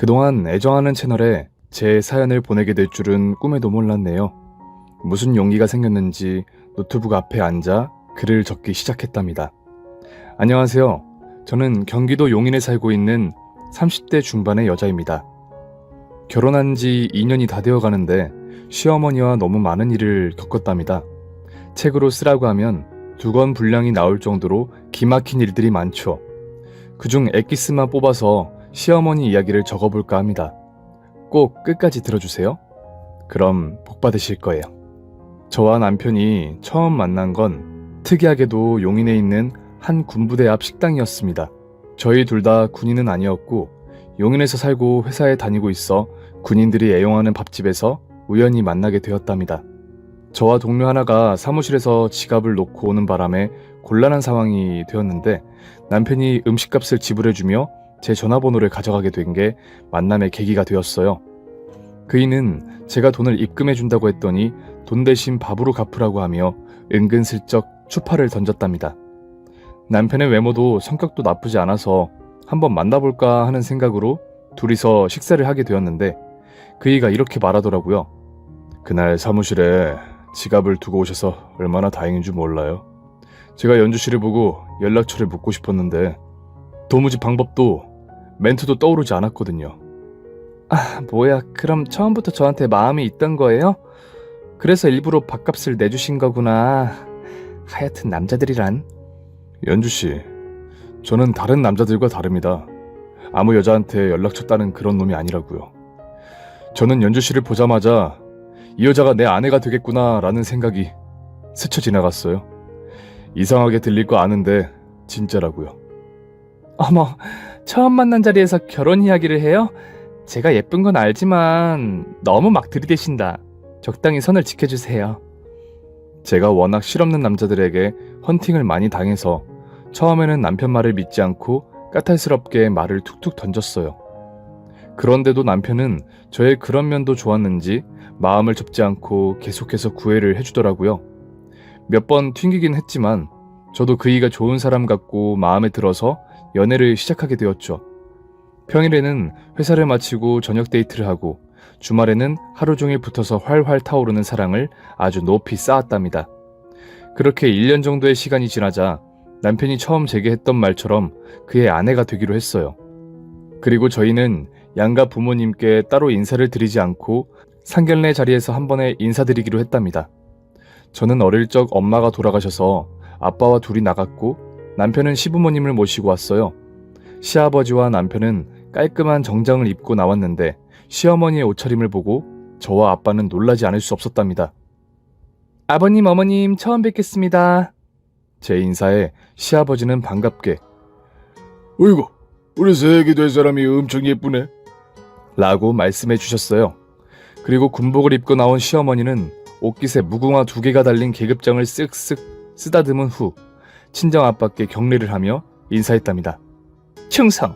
그동안 애정하는 채널에 제 사연을 보내게 될 줄은 꿈에도 몰랐네요. 무슨 용기가 생겼는지 노트북 앞에 앉아 글을 적기 시작했답니다. 안녕하세요. 저는 경기도 용인에 살고 있는 30대 중반의 여자입니다. 결혼한 지 2년이 다 되어 가는데 시어머니와 너무 많은 일을 겪었답니다. 책으로 쓰라고 하면 2권 분량이 나올 정도로 기막힌 일들이 많죠. 그중 엑기스만 뽑아서 시어머니 이야기를 적어볼까 합니다. 꼭 끝까지 들어주세요. 그럼 복 받으실 거예요. 저와 남편이 처음 만난 건 특이하게도 용인에 있는 한 군부대 앞 식당이었습니다. 저희 둘 다 군인은 아니었고 용인에서 살고 회사에 다니고 있어 군인들이 애용하는 밥집에서 우연히 만나게 되었답니다. 저와 동료 하나가 사무실에서 지갑을 놓고 오는 바람에 곤란한 상황이 되었는데 남편이 음식값을 지불해주며 제 전화번호를 가져가게 된 게 만남의 계기가 되었어요. 그이는 제가 돈을 입금해준다고 했더니 돈 대신 밥으로 갚으라고 하며 은근슬쩍 추파를 던졌답니다. 남편의 외모도 성격도 나쁘지 않아서 한번 만나볼까 하는 생각으로 둘이서 식사를 하게 되었는데 그이가 이렇게 말하더라고요. 그날 사무실에 지갑을 두고 오셔서 얼마나 다행인 줄 몰라요. 제가 연주 씨를 보고 연락처를 묻고 싶었는데 도무지 방법도 멘트도 떠오르지 않았거든요. 아, 뭐야, 그럼 처음부터 저한테 마음이 있던 거예요? 그래서 일부러 밥값을 내주신 거구나. 하여튼 남자들이란. 연주 씨, 저는 다른 남자들과 다릅니다. 아무 여자한테 연락처 따는 그런 놈이 아니라고요. 저는 연주 씨를 보자마자 이 여자가 내 아내가 되겠구나 라는 생각이 스쳐 지나갔어요. 이상하게 들릴 거 아는데 진짜라고요. 어머, 처음 만난 자리에서 결혼 이야기를 해요? 제가 예쁜 건 알지만 너무 막 들이대신다. 적당히 선을 지켜주세요. 제가 워낙 실없는 남자들에게 헌팅을 많이 당해서 처음에는 남편 말을 믿지 않고 까탈스럽게 말을 툭툭 던졌어요. 그런데도 남편은 저의 그런 면도 좋았는지 마음을 접지 않고 계속해서 구애를 해주더라고요. 몇 번 튕기긴 했지만 저도 그이가 좋은 사람 같고 마음에 들어서 연애를 시작하게 되었죠. 평일에는 회사를 마치고 저녁 데이트를 하고 주말에는 하루 종일 붙어서 활활 타오르는 사랑을 아주 높이 쌓았답니다. 그렇게 1년 정도의 시간이 지나자 남편이 처음 제게 했던 말처럼 그의 아내가 되기로 했어요. 그리고 저희는 양가 부모님께 따로 인사를 드리지 않고 상견례 자리에서 한 번에 인사드리기로 했답니다. 저는 어릴 적 엄마가 돌아가셔서 아빠와 둘이 나갔고 남편은 시부모님을 모시고 왔어요. 시아버지와 남편은 깔끔한 정장을 입고 나왔는데 시어머니의 옷차림을 보고 저와 아빠는 놀라지 않을 수 없었답니다. 아버님, 어머님 처음 뵙겠습니다. 제 인사에 시아버지는 반갑게 어이구, 우리 새애기 될 사람이 엄청 예쁘네 라고 말씀해 주셨어요. 그리고 군복을 입고 나온 시어머니는 옷깃에 무궁화 2개가 달린 계급장을 쓱쓱 쓰다듬은 후 친정아빠께 경례를 하며 인사했답니다. 충성!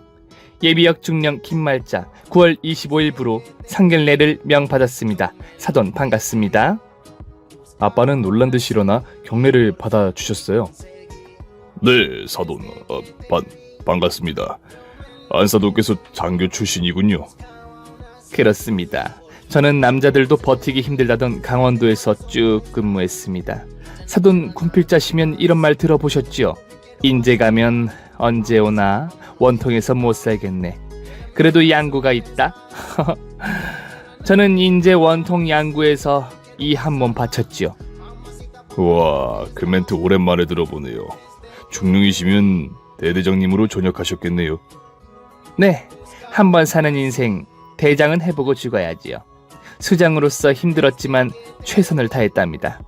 예비역 중령 김말자 9월 25일부로 상견례를 명받았습니다. 사돈 반갑습니다. 아빠는 놀란 듯이 일어나 경례를 받아주셨어요. 네, 사돈 반갑습니다. 안사돈께서 장교 출신이군요. 그렇습니다. 저는 남자들도 버티기 힘들다던 강원도에서 쭉 근무했습니다. 사돈 군필자시면 이런 말 들어보셨죠? 인제 가면 언제 오나 원통에서 못 살겠네. 그래도 양구가 있다. 저는 인제 원통 양구에서 이 한 몸 바쳤지요. 와, 그 멘트 오랜만에 들어보네요. 중령이시면 대대장님으로 전역하셨겠네요. 네, 한번 사는 인생 대장은 해보고 죽어야지요. 수장으로서 힘들었지만 최선을 다했답니다.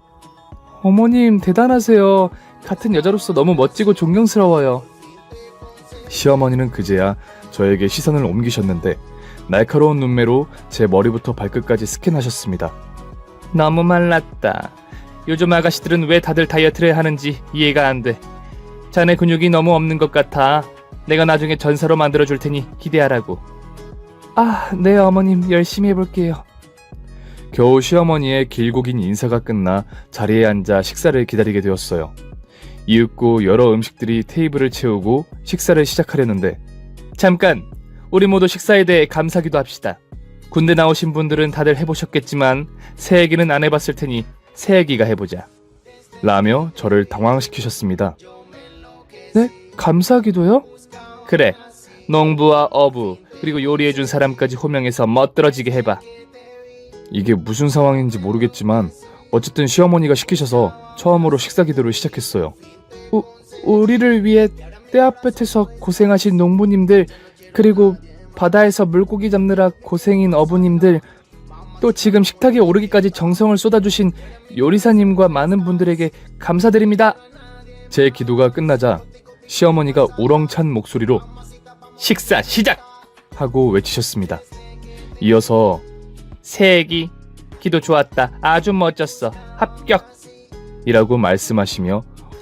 어머님 대단하세요. 같은 여자로서 너무 멋지고 존경스러워요. 시어머니는 그제야 저에게 시선을 옮기셨는데 날카로운 눈매로 제 머리부터 발끝까지 스캔하셨습니다. 너무 말랐다. 요즘 아가씨들은 왜 다들 다이어트를 하는지 이해가 안 돼. 자네 근육이 너무 없는 것 같아. 내가 나중에 전사로 만들어줄 테니 기대하라고. 아, 네 어머님 열심히 해볼게요. 겨우 시어머니의 길고 긴 인사가 끝나 자리에 앉아 식사를 기다리게 되었어요. 이윽고 여러 음식들이 테이블을 채우고 식사를 시작하려는데 잠깐! 우리 모두 식사에 대해 감사기도 합시다. 군대 나오신 분들은 다들 해보셨겠지만 새해기는 안 해봤을 테니 새해기가 해보자. 라며 저를 당황시키셨습니다. 네? 감사기도요? 그래. 농부와 어부 그리고 요리해준 사람까지 호명해서 멋들어지게 해봐. 이게 무슨 상황인지 모르겠지만 어쨌든 시어머니가 시키셔서 처음으로 식사기도를 시작했어요. 우리를 위해 떼아볕에서 고생하신 농부님들, 그리고 바다에서 물고기 잡느라 고생인 어부님들, 또 지금 식탁에 오르기까지 정성을 쏟아주신 요리사님과 많은 분들에게 감사드립니다. 제 기도가 끝나자 시어머니가 우렁찬 목소리로 식사 시작! 하고 외치셨습니다. 이어서 새해기 기도 좋았다. 아주 멋졌어. 합격! 이라고 말씀하시며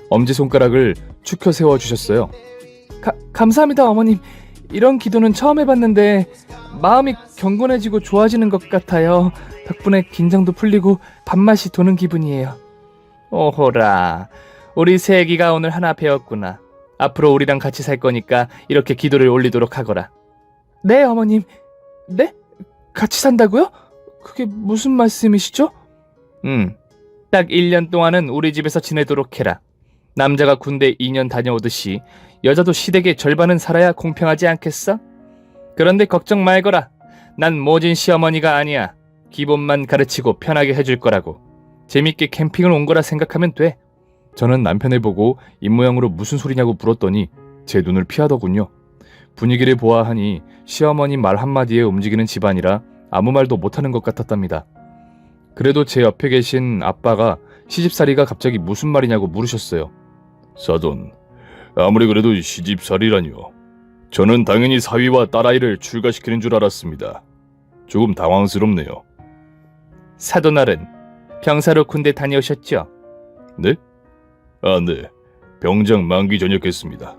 엄지손가락을 축혀 세워주셨어요. 감사합니다, 어머님. 이런 기도는 처음 해봤는데 마음이 경건해지고 좋아지는 것 같아요. 덕분에 긴장도 풀리고 밥맛이 도는 기분이에요. 오호라, 우리 새애기가 오늘 하나 배웠구나. 앞으로 우리랑 같이 살 거니까 이렇게 기도를 올리도록 하거라. 네, 어머님. 네? 같이 산다고요? 그게 무슨 말씀이시죠? 딱 1년 동안은 우리 집에서 지내도록 해라. 남자가 군대 2년 다녀오듯이 여자도 시댁의 절반은 살아야 공평하지 않겠어? 그런데 걱정 말거라. 난 모진 시어머니가 아니야. 기본만 가르치고 편하게 해줄 거라고. 재밌게 캠핑을 온 거라 생각하면 돼. 저는 남편을 보고 입모양으로 무슨 소리냐고 물었더니 제 눈을 피하더군요. 분위기를 보아하니 시어머니 말 한마디에 움직이는 집안이라 아무 말도 못하는 것 같았답니다. 그래도 제 옆에 계신 아빠가 시집살이가 갑자기 무슨 말이냐고 물으셨어요. 사돈, 아무리 그래도 시집살이라뇨. 저는 당연히 사위와 딸아이를 출가시키는 줄 알았습니다. 조금 당황스럽네요. 사돈어른, 병사로 군대 다녀오셨죠? 네? 아, 네. 병장 만기 전역했습니다.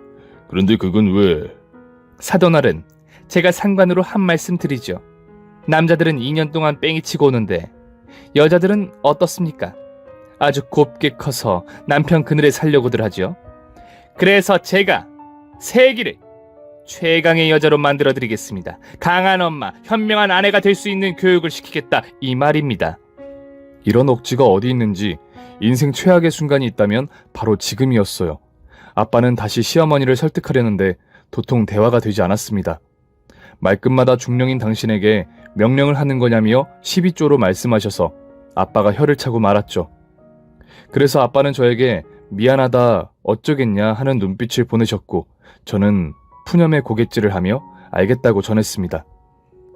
그런데 그건 왜... 사돈어른, 제가 상관으로 한 말씀 드리죠. 남자들은 2년 동안 뺑이 치고 오는데 여자들은 어떻습니까? 아주 곱게 커서 남편 그늘에 살려고들 하죠. 그래서 제가 새애기를 최강의 여자로 만들어드리겠습니다. 강한 엄마, 현명한 아내가 될 수 있는 교육을 시키겠다, 이 말입니다. 이런 억지가 어디 있는지 인생 최악의 순간이 있다면 바로 지금이었어요. 아빠는 다시 시어머니를 설득하려는데 도통 대화가 되지 않았습니다. 말끝마다 중령인 당신에게 명령을 하는 거냐며 12조로 말씀하셔서 아빠가 혀를 차고 말았죠. 그래서 아빠는 저에게 미안하다, 어쩌겠냐 하는 눈빛을 보내셨고 저는 푸념의 고갯질을 하며 알겠다고 전했습니다.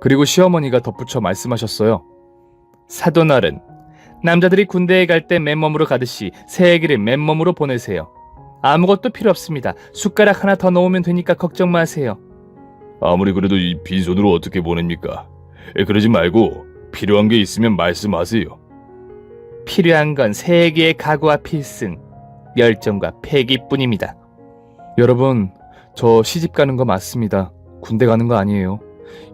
그리고 시어머니가 덧붙여 말씀하셨어요. 사돈어른, 남자들이 군대에 갈 때 맨몸으로 가듯이 새애기를 맨몸으로 보내세요. 아무것도 필요 없습니다. 숟가락 하나 더 넣으면 되니까 걱정 마세요. 아무리 그래도 이 빈손으로 어떻게 보냅니까? 그러지 말고 필요한 게 있으면 말씀하세요. 필요한 건 새애기의 각오와 필승, 열정과 패기뿐입니다. 여러분, 저 시집 가는 거 맞습니다. 군대 가는 거 아니에요.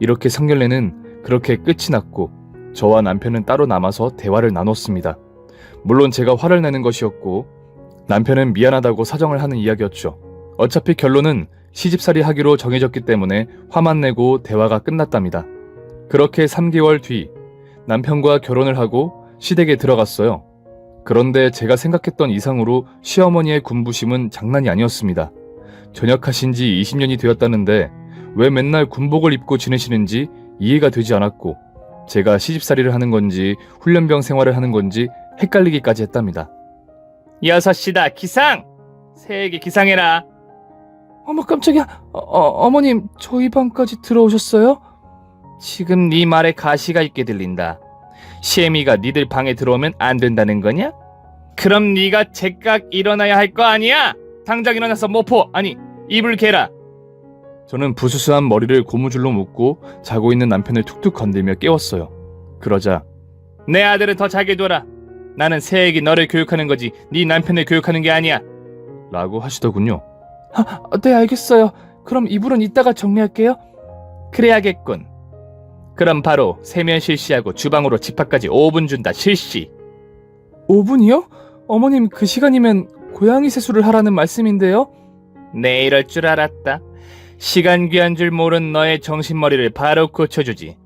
이렇게 상견례는 그렇게 끝이 났고 저와 남편은 따로 남아서 대화를 나눴습니다. 물론 제가 화를 내는 것이었고 남편은 미안하다고 사정을 하는 이야기였죠. 어차피 결론은 시집살이 하기로 정해졌기 때문에 화만 내고 대화가 끝났답니다. 그렇게 3개월 뒤 남편과 결혼을 하고 시댁에 들어갔어요. 그런데 제가 생각했던 이상으로 시어머니의 군부심은 장난이 아니었습니다. 전역하신 지 20년이 되었다는데 왜 맨날 군복을 입고 지내시는지 이해가 되지 않았고 제가 시집살이를 하는 건지 훈련병 생활을 하는 건지 헷갈리기까지 했답니다. 6시다, 기상! 새에게 기상해라. 어머 깜짝이야. 어머님 저희 방까지 들어오셨어요? 지금 네 말에 가시가 있게 들린다. 시애미가 니들 방에 들어오면 안 된다는 거냐? 그럼 네가 제깍 일어나야 할 거 아니야? 당장 일어나서 모포, 아니 이불 개라. 저는 부스스한 머리를 고무줄로 묶고 자고 있는 남편을 툭툭 건들며 깨웠어요. 그러자 내 아들은 더 자게 둬라. 나는 새애기 너를 교육하는 거지 네 남편을 교육하는 게 아니야. 라고 하시더군요. 네 알겠어요. 그럼 이불은 이따가 정리할게요. 그래야겠군. 그럼 바로 세면 실시하고 주방으로 집합까지 5분 준다. 실시. 5분이요? 어머님 그 시간이면 고양이 세수를 하라는 말씀인데요? 네 이럴 줄 알았다. 시간 귀한 줄 모른 너의 정신머리를 바로 고쳐주지.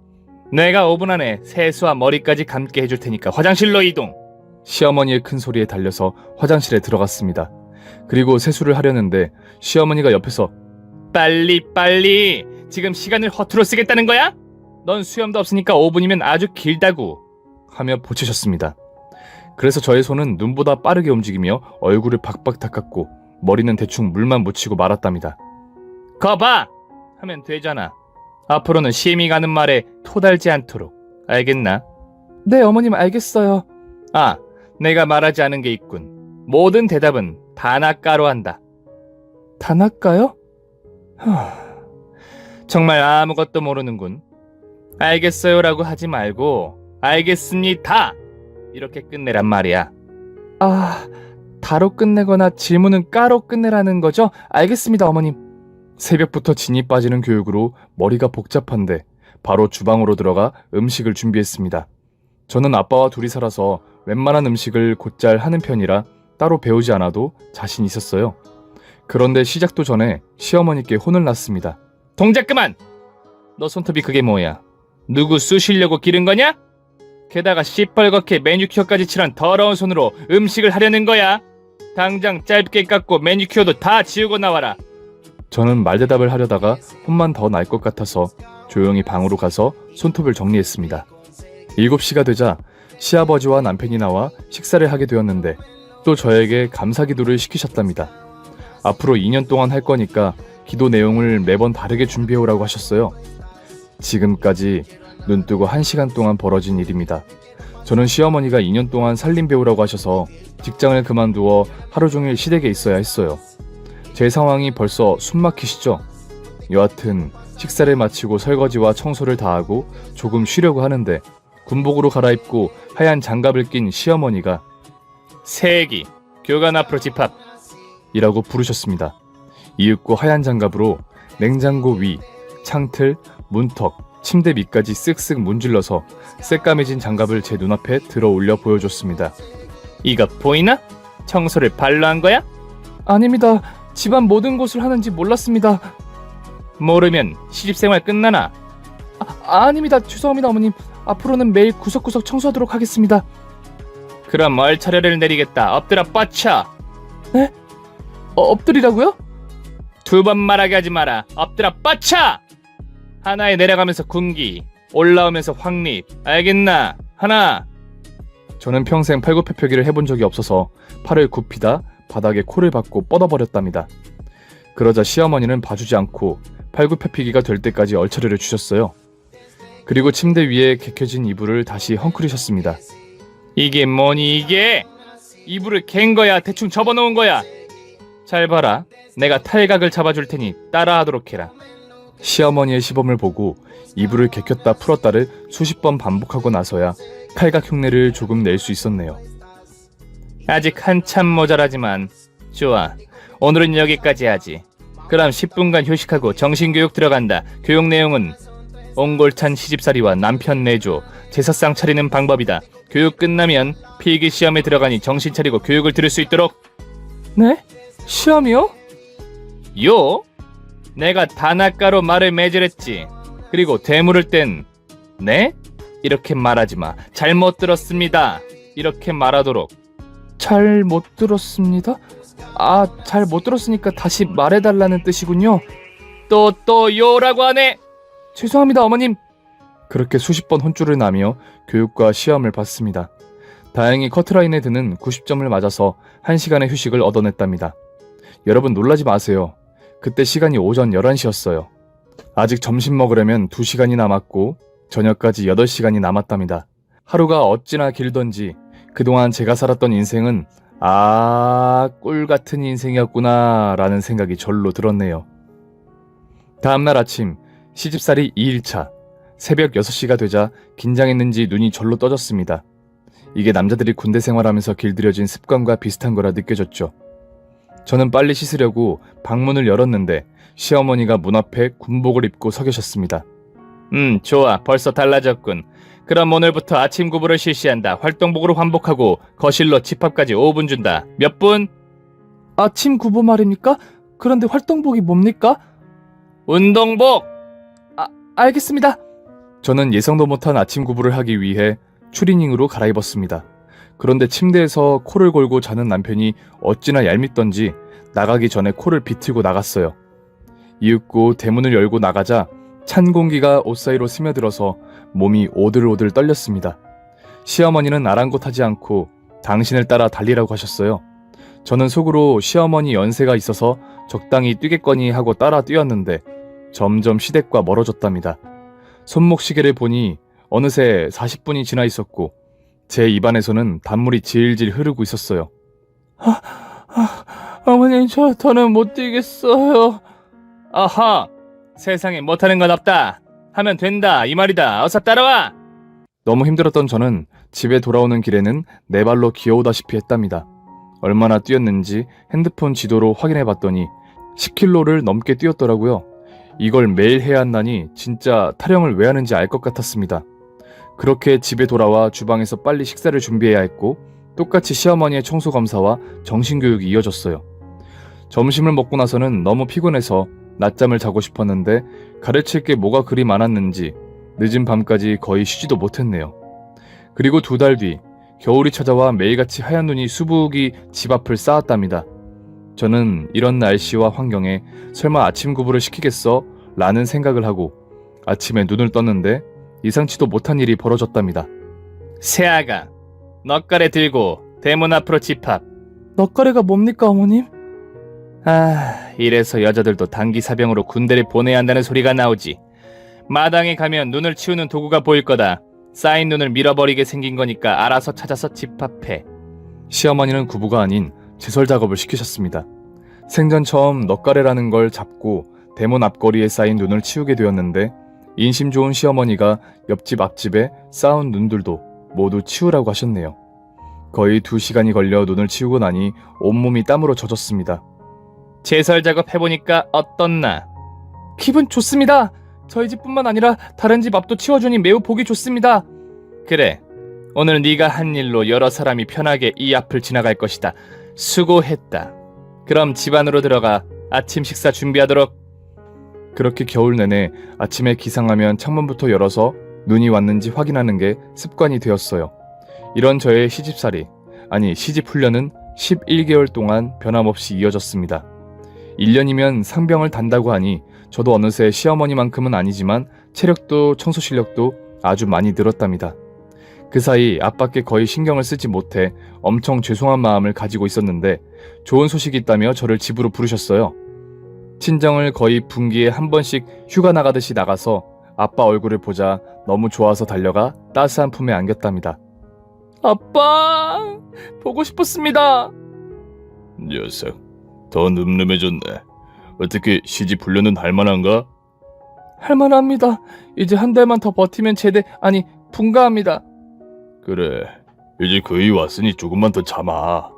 내가 5분 안에 세수와 머리까지 감게 해줄 테니까 화장실로 이동. 시어머니의 큰 소리에 달려서 화장실에 들어갔습니다. 그리고 세수를 하려는데 시어머니가 옆에서 빨리 지금 시간을 허투루 쓰겠다는 거야? 넌 수염도 없으니까 5분이면 아주 길다고 하며 보채셨습니다. 그래서 저의 손은 눈보다 빠르게 움직이며 얼굴을 박박 닦았고 머리는 대충 물만 묻히고 말았답니다. 거봐! 하면 되잖아. 앞으로는 심이 가는 말에 토달지 않도록. 알겠나? 네, 어머님 알겠어요. 아, 내가 말하지 않은 게 있군. 모든 대답은 단아까로 한다. 단아까요? 정말 아무것도 모르는군. 알겠어요라고 하지 말고 알겠습니다. 이렇게 끝내란 말이야. 아, 다로 끝내거나 질문은 까로 끝내라는 거죠? 알겠습니다, 어머님. 새벽부터 진이 빠지는 교육으로 머리가 복잡한데 바로 주방으로 들어가 음식을 준비했습니다. 저는 아빠와 둘이 살아서 웬만한 음식을 곧잘 하는 편이라 따로 배우지 않아도 자신 있었어요. 그런데 시작도 전에 시어머니께 혼을 났습니다. 동작 그만! 너 손톱이 그게 뭐야? 누구 쑤시려고 기른 거냐? 게다가 시뻘겋게 매니큐어까지 칠한 더러운 손으로 음식을 하려는 거야. 당장 짧게 깎고 매니큐어도 다 지우고 나와라. 저는 말대답을 하려다가 혼만 더 날 것 같아서 조용히 방으로 가서 손톱을 정리했습니다. 7시가 되자 시아버지와 남편이 나와 식사를 하게 되었는데 또 저에게 감사기도를 시키셨답니다. 앞으로 2년 동안 할 거니까 기도 내용을 매번 다르게 준비해오라고 하셨어요. 지금까지 눈뜨고 1시간 동안 벌어진 일입니다. 저는 시어머니가 2년 동안 살림 배우라고 하셔서 직장을 그만두어 하루 종일 시댁에 있어야 했어요. 제 상황이 벌써 숨 막히시죠? 여하튼 식사를 마치고 설거지와 청소를 다 하고 조금 쉬려고 하는데 군복으로 갈아입고 하얀 장갑을 낀 시어머니가 세기, 교관 앞으로 집합. 이라고 부르셨습니다. 이윽고 하얀 장갑으로 냉장고 위, 창틀, 문턱, 침대 밑까지 쓱쓱 문질러서 새까매진 장갑을 제 눈앞에 들어 올려 보여줬습니다. 이거 보이나? 청소를 발로 한 거야? 아닙니다. 집안 모든 곳을 하는지 몰랐습니다. 모르면 시집생활 끝나나? 아닙니다. 죄송합니다, 어머님. 앞으로는 매일 구석구석 청소하도록 하겠습니다. 그럼 얼차려를 내리겠다. 엎드려 뻗쳐. 네? 엎드리라고요? 2번 말하게 하지 마라. 엎드려 뻗쳐. 하나에 내려가면서 군기, 올라오면서 확립. 알겠나? 하나. 저는 평생 팔굽혀펴기를 해본 적이 없어서 팔을 굽히다 바닥에 코를 박고 뻗어버렸답니다. 그러자 시어머니는 봐주지 않고 팔굽혀펴기가 될 때까지 얼차려를 주셨어요. 그리고 침대 위에 개켜진 이불을 다시 헝클으셨습니다. 이게 뭐니 이게? 이불을 갠 거야? 대충 접어놓은 거야? 잘 봐라. 내가 탈각을 잡아줄 테니 따라하도록 해라. 시어머니의 시범을 보고 이불을 개켰다 풀었다를 수십 번 반복하고 나서야 탈각 흉내를 조금 낼 수 있었네요. 아직 한참 모자라지만 좋아. 오늘은 여기까지 하지. 그럼 10분간 휴식하고 정신교육 들어간다. 교육 내용은 옹골찬 시집살이와 남편 내조, 제사상 차리는 방법이다. 교육 끝나면 필기시험에 들어가니 정신 차리고 교육을 들을 수 있도록. 네? 시험이요? 요? 내가 단아까로 말을 매질했지. 그리고 되물을 땐 네? 이렇게 말하지 마. 잘못 들었습니다. 이렇게 말하도록. 잘 못 들었습니다. 아, 잘 못 들었으니까 다시 말해달라는 뜻이군요. 또 요라고 하네. 죄송합니다, 어머님. 그렇게 수십 번 혼쭐을 나며 교육과 시험을 봤습니다. 다행히 커트라인에 드는 90점을 맞아서 1시간의 휴식을 얻어냈답니다. 여러분 놀라지 마세요. 그때 시간이 오전 11시였어요. 아직 점심 먹으려면 2시간이 남았고 저녁까지 8시간이 남았답니다. 하루가 어찌나 길던지 그동안 제가 살았던 인생은 꿀같은 인생이었구나 라는 생각이 절로 들었네요. 다음날 아침 시집살이 2일차 새벽 6시가 되자 긴장했는지 눈이 절로 떠졌습니다. 이게 남자들이 군대 생활하면서 길들여진 습관과 비슷한 거라 느껴졌죠. 저는 빨리 씻으려고 방문을 열었는데 시어머니가 문 앞에 군복을 입고 서 계셨습니다. 좋아. 벌써 달라졌군. 그럼 오늘부터 아침 구부를 실시한다. 활동복으로 환복하고 거실로 집합까지 5분 준다. 몇 분? 아침 구보 말입니까? 그런데 활동복이 뭡니까? 운동복! 알겠습니다. 저는 예상도 못한 아침 구부를 하기 위해 추리닝으로 갈아입었습니다. 그런데 침대에서 코를 골고 자는 남편이 어찌나 얄밉던지 나가기 전에 코를 비틀고 나갔어요. 이윽고 대문을 열고 나가자 찬 공기가 옷 사이로 스며들어서 몸이 오들오들 떨렸습니다. 시어머니는 아랑곳하지 않고 당신을 따라 달리라고 하셨어요. 저는 속으로 시어머니 연세가 있어서 적당히 뛰겠거니 하고 따라 뛰었는데 점점 시댁과 멀어졌답니다. 손목시계를 보니 어느새 40분이 지나 있었고 제 입안에서는 단물이 질질 흐르고 있었어요. 어머니, 저 더는 못 뛰겠어요. 아하! 세상에 못하는 건 없다. 하면 된다, 이 말이다. 어서 따라와! 너무 힘들었던 저는 집에 돌아오는 길에는 네 발로 기어오다시피 했답니다. 얼마나 뛰었는지 핸드폰 지도로 확인해 봤더니 10km를 넘게 뛰었더라고요. 이걸 매일 해야 한다니 진짜 타령을 왜 하는지 알 것 같았습니다. 그렇게 집에 돌아와 주방에서 빨리 식사를 준비해야 했고 똑같이 시어머니의 청소 검사와 정신교육이 이어졌어요. 점심을 먹고 나서는 너무 피곤해서 낮잠을 자고 싶었는데 가르칠 게 뭐가 그리 많았는지 늦은 밤까지 거의 쉬지도 못했네요. 그리고 2달 뒤 겨울이 찾아와 매일같이 하얀 눈이 수북이 집 앞을 쌓았답니다. 저는 이런 날씨와 환경에 설마 아침 구부를 시키겠어? 라는 생각을 하고 아침에 눈을 떴는데 예상치도 못한 일이 벌어졌답니다. 새아가, 넛가래 들고 대문 앞으로 집합. 넛가래가 뭡니까, 어머님? 이래서 여자들도 단기사병으로 군대를 보내야 한다는 소리가 나오지. 마당에 가면 눈을 치우는 도구가 보일 거다. 쌓인 눈을 밀어버리게 생긴 거니까 알아서 찾아서 집합해. 시어머니는 구부가 아닌 제설 작업을 시키셨습니다. 생전 처음 넛가래라는 걸 잡고 대문 앞거리에 쌓인 눈을 치우게 되었는데 인심 좋은 시어머니가 옆집 앞집에 쌓은 눈들도 모두 치우라고 하셨네요. 거의 2시간이 걸려 눈을 치우고 나니 온몸이 땀으로 젖었습니다. 제설 작업 해보니까 어떻나? 기분 좋습니다. 저희 집뿐만 아니라 다른 집 앞도 치워주니 매우 보기 좋습니다. 그래, 오늘 네가 한 일로 여러 사람이 편하게 이 앞을 지나갈 것이다. 수고했다. 그럼 집 안으로 들어가 아침 식사 준비하도록. 그렇게 겨울 내내 아침에 기상하면 창문부터 열어서 눈이 왔는지 확인하는 게 습관이 되었어요. 이런 저의 시집살이, 아니 시집 훈련은 11개월 동안 변함없이 이어졌습니다. 1년이면 상병을 단다고 하니 저도 어느새 시어머니만큼은 아니지만 체력도 청소 실력도 아주 많이 늘었답니다. 그 사이 아빠께 거의 신경을 쓰지 못해 엄청 죄송한 마음을 가지고 있었는데 좋은 소식이 있다며 저를 집으로 부르셨어요. 친정을 거의 분기에 한 번씩 휴가 나가듯이 나가서 아빠 얼굴을 보자 너무 좋아서 달려가 따스한 품에 안겼답니다. 아빠, 보고 싶었습니다. 녀석, 더 늠름해졌네. 어떻게 시집 훈련은 할만한가? 할만합니다. 이제 한 달만 더 버티면 제대, 아니 분가합니다. 그래, 이제 거의 왔으니 조금만 더 참아.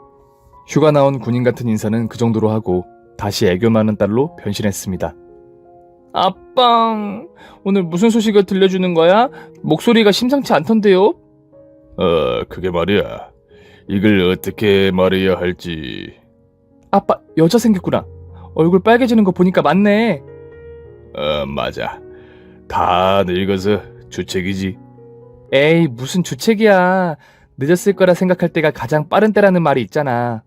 휴가 나온 군인 같은 인사는 그 정도로 하고 다시 애교 많은 딸로 변신했습니다. 아빠, 오늘 무슨 소식을 들려주는 거야? 목소리가 심상치 않던데요? 그게 말이야. 이걸 어떻게 말해야 할지. 아빠, 여자 생겼구나. 얼굴 빨개지는 거 보니까 맞네. 맞아. 다 늙어서 주책이지. 에이, 무슨 주책이야. 늦었을 거라 생각할 때가 가장 빠른 때라는 말이 있잖아.